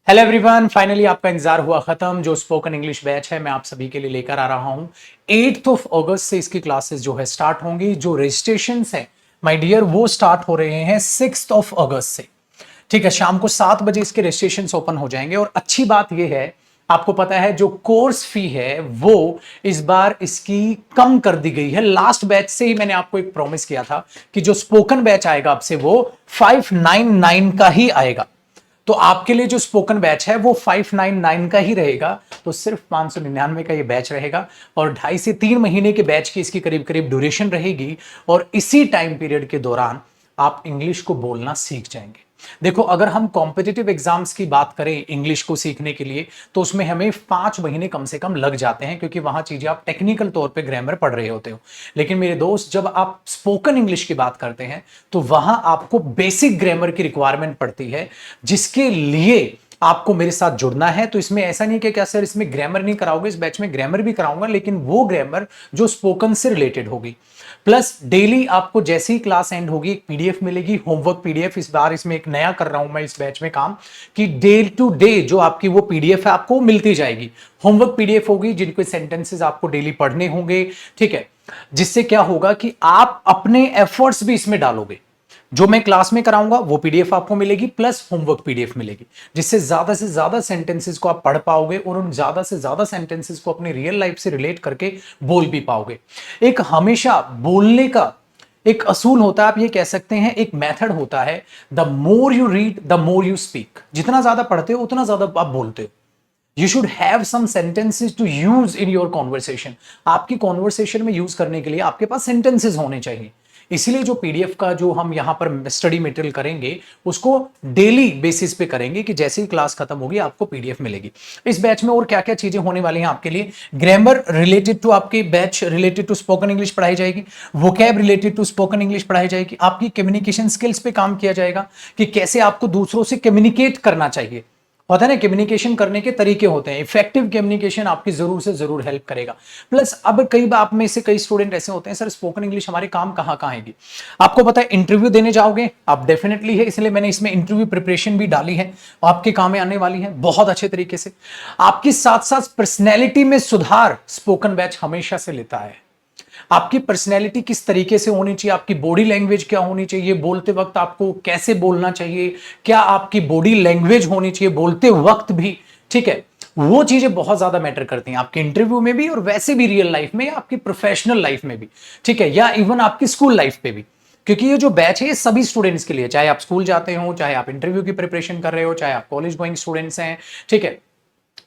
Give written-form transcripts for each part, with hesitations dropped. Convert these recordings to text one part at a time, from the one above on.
Hello everyone, finally आपका इंतजार हुआ खत्म। जो स्पोकन इंग्लिश बैच है मैं आप सभी के लिए लेकर आ रहा हूं। 8th ऑफ अगस्त से इसकी क्लासेस जो है स्टार्ट होंगी। जो रजिस्ट्रेशन है माय डियर वो स्टार्ट हो रहे हैं 6th ऑफ अगस्त से। ठीक है, शाम को 7 बजे इसके रजिस्ट्रेशन ओपन हो जाएंगे। और अच्छी बात यह है, आपको पता है जो कोर्स फी है वो इस बार इसकी कम कर दी गई है। लास्ट बैच से ही मैंने आपको एक प्रॉमिस किया था कि जो स्पोकन बैच आएगा आपसे वो 599 का ही आएगा। तो आपके लिए जो स्पोकन बैच है वो 599 का ही रहेगा। तो सिर्फ 599 का ये बैच रहेगा और 2.5 से 3 महीने के बैच की इसकी करीब करीब ड्यूरेशन रहेगी। और इसी टाइम पीरियड के दौरान आप इंग्लिश को बोलना सीख जाएंगे। देखो, अगर हम कॉम्पिटिटिव एग्जाम्स की बात करें इंग्लिश को सीखने के लिए तो उसमें हमें 5 महीने कम से कम लग जाते हैं, क्योंकि वहां चीजें आप टेक्निकल तौर पे ग्रामर पढ़ रहे होते हो। लेकिन मेरे दोस्त, जब आप स्पोकन इंग्लिश की बात करते हैं तो वहां आपको बेसिक ग्रामर की रिक्वायरमेंट पड़ती है, जिसके लिए आपको मेरे साथ जुड़ना है। तो इसमें ऐसा नहीं कि क्या सर इसमें ग्रामर नहीं कराओगे, इस बैच में ग्रामर भी कराऊंगा, लेकिन वो ग्रामर जो स्पोकन से रिलेटेड होगी। प्लस डेली आपको जैसे ही क्लास एंड होगी एक पीडीएफ मिलेगी, होमवर्क पीडीएफ। इस बार इसमें एक नया कर रहा हूं मैं इस बैच में काम, कि डे टू डे जो आपकी वो पीडीएफ है आपको मिलती जाएगी। होमवर्क पीडीएफ होगी जिनके सेंटेंसेस आपको डेली पढ़ने होंगे। ठीक है, जिससे क्या होगा कि आप अपने एफर्ट्स भी इसमें डालोगे। जो मैं क्लास में कराऊंगा वो पीडीएफ आपको मिलेगी, प्लस होमवर्क पीडीएफ मिलेगी, जिससे ज्यादा से ज्यादा सेंटेंसेस को आप पढ़ पाओगे और उन ज्यादा से ज्यादा सेंटेंसेस को अपनी रियल लाइफ से रिलेट करके बोल भी पाओगे। एक हमेशा बोलने का एक असूल होता है, आप ये कह सकते हैं एक मेथड होता है, the more you read the more you speak. जितना ज्यादा पढ़ते हो उतना ज्यादा आप बोलते हो। You should have some sentences to use in your conversation. आपकी कॉन्वर्सेशन में यूज करने के लिए आपके पास सेंटेंसेस होने चाहिए। इसीलिए जो पीडीएफ का जो हम यहां पर स्टडी मटेरियल करेंगे उसको डेली बेसिस पे करेंगे, कि जैसे ही क्लास खत्म होगी आपको पीडीएफ मिलेगी। इस बैच में और क्या क्या चीजें होने वाली हैं आपके लिए, ग्रामर रिलेटेड टू आपके batch related to spoken English पढ़ाई जाएगी, vocab related to spoken English पढ़ाई जाएगी, आपकी कम्युनिकेशन स्किल्स पे काम किया जाएगा कि कैसे आपको दूसरों से कम्युनिकेट करना चाहिए। होता है ना, कम्युनिकेशन करने के तरीके होते हैं। इफेक्टिव कम्युनिकेशन आपकी जरूर से जरूर हेल्प करेगा। प्लस अब कई बार आप में से कई स्टूडेंट ऐसे होते हैं, सर स्पोकन इंग्लिश हमारे काम कहां कहां आएगी। आपको पता है इंटरव्यू देने जाओगे आप, डेफिनेटली है, इसलिए मैंने इसमें इंटरव्यू प्रिपरेशन भी डाली है, आपके काम में आने वाली है बहुत अच्छे तरीके से। आपकी साथ साथ पर्सनैलिटी में सुधार स्पोकन बैच हमेशा से लेता है। आपकी पर्सनैलिटी किस तरीके से होनी चाहिए, आपकी बॉडी लैंग्वेज क्या होनी चाहिए, बोलते वक्त आपको कैसे बोलना चाहिए, क्या आपकी बॉडी लैंग्वेज होनी चाहिए बोलते वक्त भी। ठीक है, वो चीजें बहुत ज्यादा मैटर करती हैं आपके इंटरव्यू में भी और वैसे भी रियल लाइफ में, आपकी प्रोफेशनल लाइफ में भी। ठीक है, या इवन आपकी स्कूल लाइफ पे भी, क्योंकि ये जो बैच है ये सभी स्टूडेंट्स के लिए, चाहे आप स्कूल जाते हो, चाहे आप इंटरव्यू की प्रिपरेशन कर रहे हो, चाहे आप कॉलेज गोइंग स्टूडेंट्स हैं, ठीक है,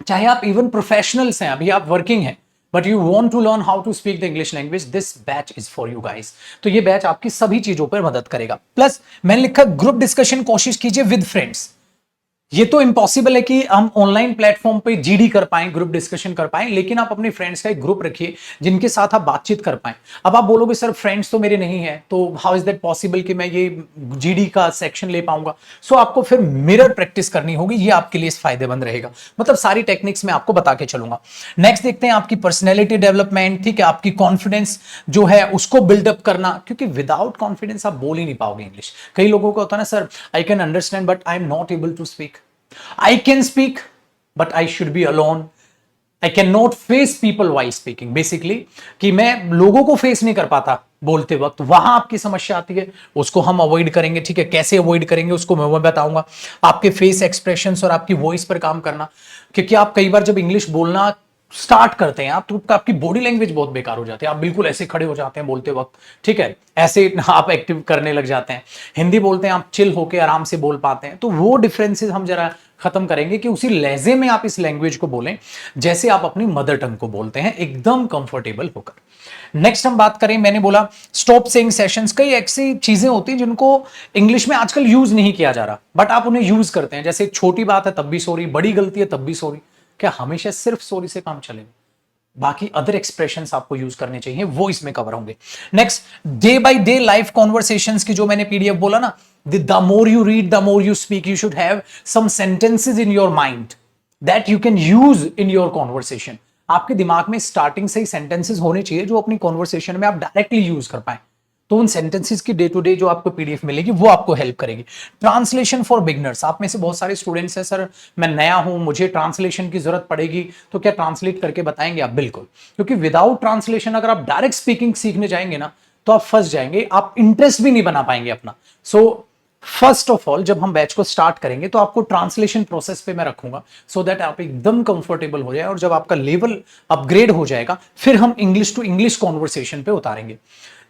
चाहे आप इवन प्रोफेशनल्स हैं, अभी आप वर्किंग हैं but you want to learn how to speak the English language, this batch is for you guys. तो ये बैच आपकी सभी चीजों पर मदद करेगा। प्लस मैंने लिखा ग्रुप डिस्कशन कोशिश कीजिए विद फ्रेंड्स। ये तो इम्पॉसिबल है कि हम ऑनलाइन प्लेटफॉर्म पे जीडी कर पाएं, ग्रुप डिस्कशन कर पाएं, लेकिन आप अपने फ्रेंड्स का एक ग्रुप रखिए जिनके साथ आप बातचीत कर पाएं। अब आप बोलोगे सर फ्रेंड्स तो मेरे नहीं है, तो हाउ इज दैट पॉसिबल कि मैं ये जीडी का सेक्शन ले पाऊंगा। सो आपको फिर मिरर प्रैक्टिस करनी होगी, ये आपके लिए फायदेमंद रहेगा। मतलब सारी टेक्निक्स मैं आपको बता के चलूंगा। नेक्स्ट देखते हैं आपकी पर्सनैलिटी डेवलपमेंट। ठीक है, आपकी कॉन्फिडेंस जो है उसको बिल्डअप करना, क्योंकि विदाउट कॉन्फिडेंस आप बोल ही नहीं पाओगे इंग्लिश। कई लोगों को होता है ना, sir I can understand but I am not able to speak, I can speak, but I should be alone. I cannot face people while speaking. Basically, कि मैं लोगों को फेस नहीं कर पाता बोलते वक्त, वहां आपकी समस्या आती है, उसको हम अवॉइड करेंगे। ठीक है, कैसे अवॉइड करेंगे उसको मैं बताऊंगा। आपके फेस एक्सप्रेशंस और आपकी वॉइस पर काम करना, क्योंकि आप कई बार जब इंग्लिश बोलना स्टार्ट करते हैं आप, तो आपकी बॉडी लैंग्वेज बहुत बेकार हो जाती है। आप बिल्कुल ऐसे खड़े हो जाते हैं बोलते वक्त, ठीक है, ऐसे आप एक्टिव करने लग जाते हैं। हिंदी बोलते हैं आप चिल होके आराम से बोल पाते हैं। तो वो डिफरेंसेस हम जरा खत्म करेंगे कि उसी लहजे में आप इस लैंग्वेज को बोलें जैसे आप अपनी मदर टंग को बोलते हैं, एकदम कंफर्टेबल होकर। नेक्स्ट हम बात करें, मैंने बोला स्टॉप सेइंग सेशंस। कई ऐसी चीजें होती हैं जिनको इंग्लिश में आजकल यूज नहीं किया जा रहा, बट आप उन्हें यूज करते हैं। जैसे छोटी बात है तब भी सॉरी, बड़ी गलती है तब भी सॉरी। क्या हमेशा सिर्फ सॉरी से काम चलेगा? बाकी अदर एक्सप्रेशंस आपको यूज करने चाहिए, वो इसमें कवर होंगे। Next, day by day life conversations की जो मैंने पीडीएफ बोला ना, the more you read the more you speak, you should have some sentences in your mind that you can use in your conversation. आपके दिमाग में starting से ही sentences होने चाहिए जो अपनी कॉन्वर्सेशन में आप डायरेक्टली यूज कर पाए। तो उन सेंटेंसेस की डे टू डे जो आपको पीडीएफ मिलेगी वो आपको हेल्प करेगी। ट्रांसलेशन फॉर बिगनर्स, आप में से बहुत सारे स्टूडेंट्स हैं, सर मैं नया हूं, मुझे ट्रांसलेशन की जरूरत पड़ेगी, तो क्या ट्रांसलेट करके बताएंगे आप? बिल्कुल, क्योंकि विदाउट ट्रांसलेशन अगर आप डायरेक्ट स्पीकिंग सीखने जाएंगे ना तो आप फंस जाएंगे, आप इंटरेस्ट भी नहीं बना पाएंगे अपना। सो फर्स्ट ऑफ ऑल जब हम बैच को स्टार्ट करेंगे तो आपको ट्रांसलेशन प्रोसेस पे मैं रखूंगा, सो दैट आप एकदम कंफर्टेबल हो जाए, और जब आपका लेवल अपग्रेड हो जाएगा फिर हम इंग्लिश टू इंग्लिश कॉन्वर्सेशन पे उतारेंगे।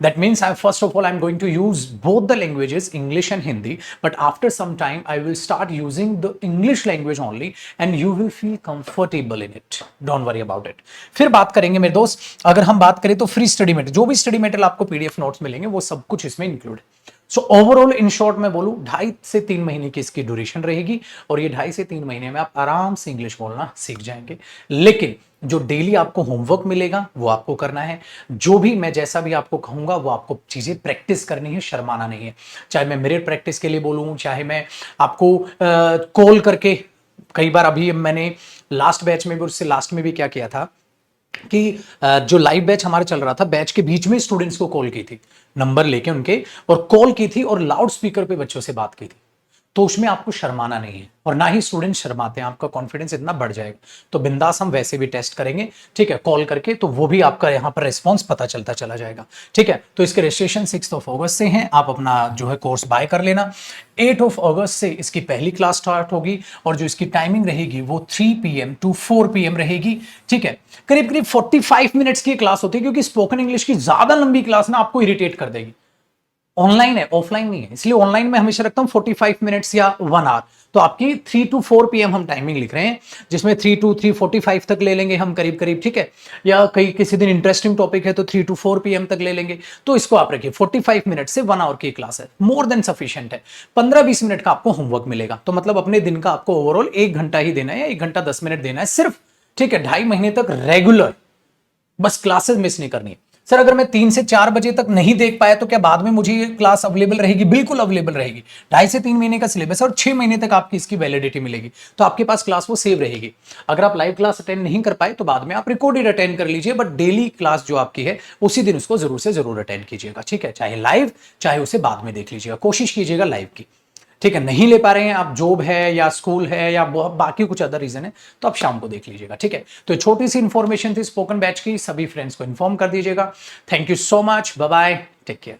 That means first of all I'm going to use both the languages, English and Hindi, but after some time I will start using the English language only and you will feel comfortable in it. Don't worry about it. फिर बात करेंगे मेरे दोस्त, अगर हम बात करें तो फ्री स्टडी मटेरियल, जो भी स्टडी मटेरियल आपको पीडीएफ नोट्स मिलेंगे वो सब कुछ इसमें इंक्लूड है। सो ओवरऑल इन शॉर्ट मैं बोलूं 2.5 से 3 महीने की इसकी ड्यूरेशन रहेगी, और ये 2.5 से 3 महीने में आप आराम से इंग्लिश बोलना सीख जाएंगे। लेकिन जो डेली आपको होमवर्क मिलेगा वो आपको करना है, जो भी मैं जैसा भी आपको कहूंगा वो आपको चीजें प्रैक्टिस करनी है, शर्माना नहीं है। चाहे मैं मिरर प्रैक्टिस के लिए बोलूं, चाहे मैं आपको कॉल करके, कई बार अभी मैंने लास्ट बैच में भी, उससे लास्ट में भी क्या किया था कि जो लाइव बैच हमारा चल रहा था, बैच के बीच में स्टूडेंट्स को कॉल की थी, नंबर लेके उनके, और कॉल की थी और लाउड स्पीकर पे बच्चों से बात की थी। तो उसमें आपको शर्माना नहीं है, और ना ही स्टूडेंट शर्माते हैं, आपका कॉन्फिडेंस इतना बढ़ जाएगा। तो बिंदास हम वैसे भी टेस्ट करेंगे, ठीक है, कॉल करके, तो वो भी आपका यहाँ पर रिस्पॉन्स पता चलता चला जाएगा, ठीक है। तो इसके रजिस्ट्रेशन 6 अगस्त से हैं, आप अपना जो है कोर्स बाय कर लेना। 8 अगस्त से इसकी पहली क्लास स्टार्ट होगी, और जो इसकी टाइमिंग रहेगी वो 3 PM to 4 PM रहेगी, ठीक है। करीब करीब 45 मिनट्स की क्लास होती है, क्योंकि स्पोकन इंग्लिश की ज्यादा लंबी क्लास ना आपको इरिटेट कर देगी। ऑनलाइन है, ऑफलाइन नहीं है, इसलिए ऑनलाइन में हमेशा रखता हूं 45 मिनट्स या 1 आवर। तो आपकी 3 to 4 PM हम टाइमिंग लिख रहे हैं, जिसमें 3 to 3:45 तक ले लेंगे हम करीब करीब, ठीक है। या कई किसी दिन इंटरेस्टिंग टॉपिक है तो 3 to 4 PM तक ले लेंगे। तो इसको आप रखिए 45 मिनट से 1 आवर की क्लास है, मोर देन सफिशिएंट है। 15-20 मिनट का आपको होमवर्क मिलेगा, तो मतलब अपने दिन का आपको ओवरऑल 1 घंटा ही देना है, या 1 घंटा 10 मिनट देना है सिर्फ, ठीक है। 2.5 महीने तक रेगुलर, बस क्लासेस मिस नहीं करनी है। सर अगर मैं 3 से 4 बजे तक नहीं देख पाया तो क्या बाद में मुझे ये क्लास अवेलेबल रहेगी? बिल्कुल अवेलेबल रहेगी। 2.5 से 3 महीने का सिलेबस है, और 6 महीने तक आपकी इसकी वैलिडिटी मिलेगी, तो आपके पास क्लास वो सेव रहेगी। अगर आप लाइव क्लास अटेंड नहीं कर पाए तो बाद में आप रिकॉर्डेड अटेंड कर लीजिए, बट डेली क्लास जो आपकी है उसी दिन उसको जरूर से जरूर अटेंड कीजिएगा, ठीक है। चाहे लाइव, चाहे उसे बाद में देख लीजिएगा, कोशिश कीजिएगा लाइव की, ठीक है। नहीं ले पा रहे हैं आप, जॉब है या स्कूल है या बाकी कुछ अदर रीजन है, तो आप शाम को देख लीजिएगा, ठीक है। तो छोटी सी इंफॉर्मेशन थी स्पोकन बैच की, सभी फ्रेंड्स को इन्फॉर्म कर दीजिएगा। Thank you so much, bye bye, take care.